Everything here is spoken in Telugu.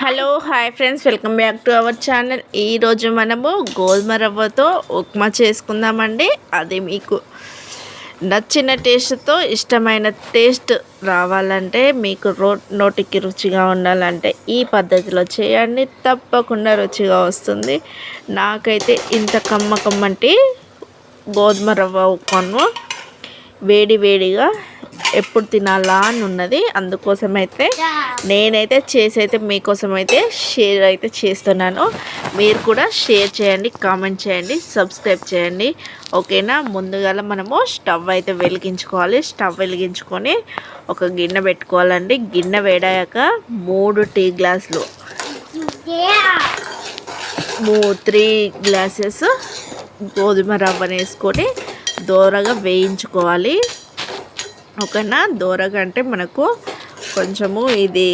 Hello hi friends, welcome back to our channel. ఈరోజు మనము గోధుమ రవ్వతో ఉప్మా చేసుకుందామండి. అది మీకు నచ్చిన టేస్ట్తో ఇష్టమైన టేస్ట్ రావాలంటే, మీకు నోటికి రుచిగా ఉండాలంటే ఈ పద్ధతిలో చేయండి. తప్పకుండా రుచిగా వస్తుంది. నాకైతే ఇంత కమ్మటి గోధుమ రవ్వ ఉప్మాను వేడి వేడిగా ఎప్పుడు తినాలా అని ఉన్నది. అందుకోసమైతే నేనైతే మీకోసం అయితే షేర్ అయితే చేస్తున్నాను. మీరు కూడా షేర్ చేయండి, కామెంట్ చేయండి, సబ్స్క్రైబ్ చేయండి. ఓకేనా? ముందుగా మనము స్టవ్ అయితే వెలిగించుకోవాలి. స్టవ్ వెలిగించుకొని ఒక గిన్నె పెట్టుకోవాలండి. గిన్నె వేడాక 3 టీ గ్లాసులు 3 గ్లాసెస్ గోధుమ రవ్వను వేసుకొని దోరగా వేయించుకోవాలి. ఓకేనా? దోరగా అంటే మనకు కొంచెము ఇది